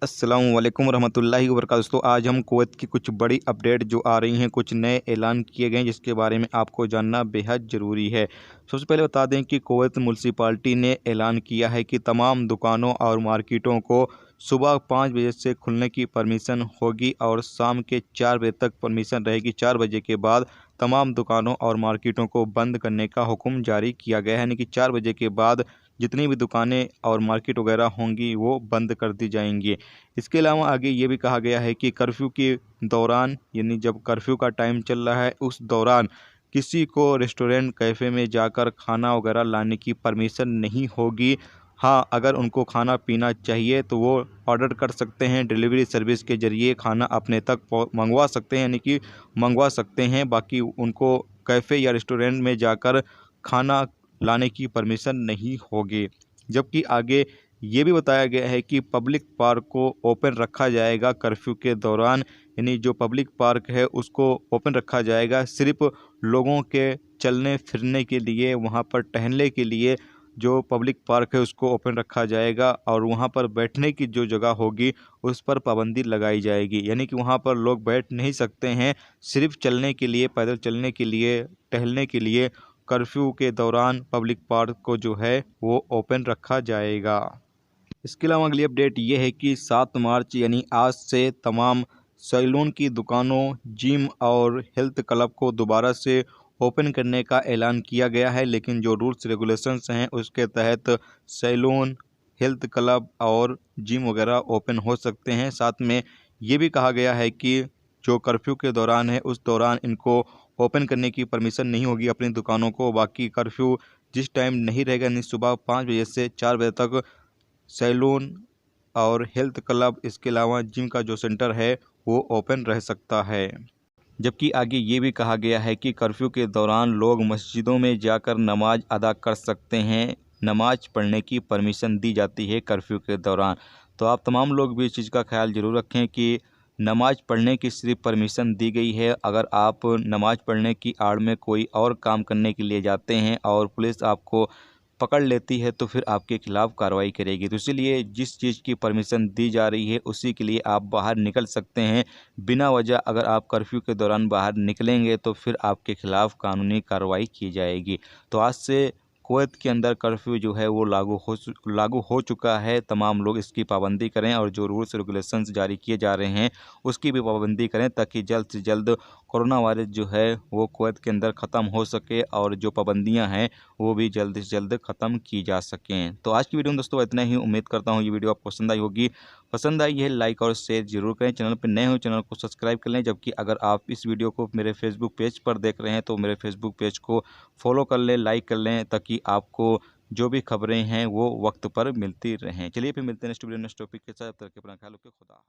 अस्सलाम वालेकुम रहमतुल्लाहि व बरकातहू। दोस्तों, आज हम कुवैत की कुछ बड़ी अपडेट जो आ रही हैं, कुछ नए ऐलान किए गए हैं जिसके बारे में आपको जानना बेहद ज़रूरी है। सबसे पहले बता दें कि कुवैत म्युनिसिपैलिटी ने ऐलान किया है कि तमाम दुकानों और मार्केटों को सुबह 5 बजे से खुलने की परमिशन होगी और शाम के 4 बजे तक परमिशन रहेगी। 4 बजे के बाद तमाम दुकानों और मार्केटों को बंद करने का हुक्म जारी किया गया है, यानी कि 4 बजे के बाद जितनी भी दुकानें और मार्केट वगैरह होंगी वो बंद कर दी जाएंगी। इसके अलावा आगे ये भी कहा गया है कि कर्फ्यू के दौरान, यानी जब कर्फ्यू का टाइम चल रहा है उस दौरान किसी को रेस्टोरेंट कैफ़े में जाकर खाना वगैरह लाने की परमिशन नहीं होगी। हाँ, अगर उनको खाना पीना चाहिए तो वो ऑर्डर कर सकते हैं, डिलीवरी सर्विस के ज़रिए खाना अपने तक मंगवा सकते हैं, यानी कि मंगवा सकते हैं। बाकी उनको कैफ़े या रेस्टोरेंट में जाकर खाना लाने की परमिशन नहीं होगी। जबकि आगे ये भी बताया गया है कि पब्लिक पार्क को ओपन रखा जाएगा कर्फ्यू के दौरान, यानी जो पब्लिक पार्क है उसको ओपन रखा जाएगा सिर्फ लोगों के चलने फिरने के लिए, वहाँ पर टहलने के लिए जो पब्लिक पार्क है उसको ओपन रखा जाएगा और वहाँ पर बैठने की जो जगह होगी उस पर पाबंदी लगाई जाएगी, यानी कि वहाँ पर लोग बैठ नहीं सकते हैं। सिर्फ चलने के लिए, पैदल चलने के लिए, टहलने के लिए कर्फ्यू के दौरान पब्लिक पार्क को जो है वो ओपन रखा जाएगा। इसके अलावा अगली अपडेट ये है कि 7 मार्च यानी आज से तमाम सैलून की दुकानों, जिम और हेल्थ क्लब को दोबारा से ओपन करने का ऐलान किया गया है, लेकिन जो रूल्स रेगुलेशंस हैं उसके तहत सैलून, हेल्थ क्लब और जिम वगैरह ओपन हो सकते हैं। साथ में ये भी कहा गया है कि जो कर्फ्यू के दौरान है उस दौरान इनको ओपन करने की परमिशन नहीं होगी अपनी दुकानों को। बाकी कर्फ्यू जिस टाइम नहीं रहेगा, यानी सुबह 5 बजे से 4 बजे तक सैलून और हेल्थ क्लब, इसके अलावा जिम का जो सेंटर है वो ओपन रह सकता है। जबकि आगे ये भी कहा गया है कि कर्फ्यू के दौरान लोग मस्जिदों में जाकर नमाज अदा कर सकते हैं। नमाज पढ़ने की परमिशन दी जाती है कर्फ्यू के दौरान। तो आप तमाम लोग भी इस चीज़ का ख्याल ज़रूर रखें कि नमाज पढ़ने की सिर्फ परमिशन दी गई है। अगर आप नमाज पढ़ने की आड़ में कोई और काम करने के लिए जाते हैं और पुलिस आपको पकड़ लेती है तो फिर आपके खिलाफ़ कार्रवाई करेगी। तो इसीलिए जिस चीज़ की परमिशन दी जा रही है उसी के लिए आप बाहर निकल सकते हैं। बिना वजह अगर आप कर्फ्यू के दौरान बाहर निकलेंगे तो फिर आपके खिलाफ़ कानूनी कार्रवाई की जाएगी। तो आज से कुवैत के अंदर कर्फ्यू जो है वो लागू हो चुका है। तमाम लोग इसकी पाबंदी करें और जो रूल्स रेगुलेशंस जारी किए जा रहे हैं उसकी भी पाबंदी करें, ताकि जल्द से जल्द कोरोना वायरस जो है वो कुवैत के अंदर ख़त्म हो सके और जो पाबंदियां हैं वो भी जल्द से जल्द ख़त्म की जा सकें। तो आज की वीडियो में दोस्तों इतना ही। उम्मीद करता हूँ ये वीडियो आपको पसंद आई होगी। पसंद आई है लाइक और शेयर जरूर करें। चैनल पर नए हो चैनल को सब्सक्राइब कर लें। जबकि अगर आप इस वीडियो को मेरे फेसबुक पेज पर देख रहे हैं तो मेरे फेसबुक पेज को फॉलो कर लें, लाइक कर लें, ताकि आपको जो भी खबरें हैं वो वक्त पर मिलती रहें। चलिए फिर मिलते हैं नेक्स्ट वीडियो नेक्स्ट टॉपिक के साथ। तब तक अपना ख्याल रखिए। खुदा।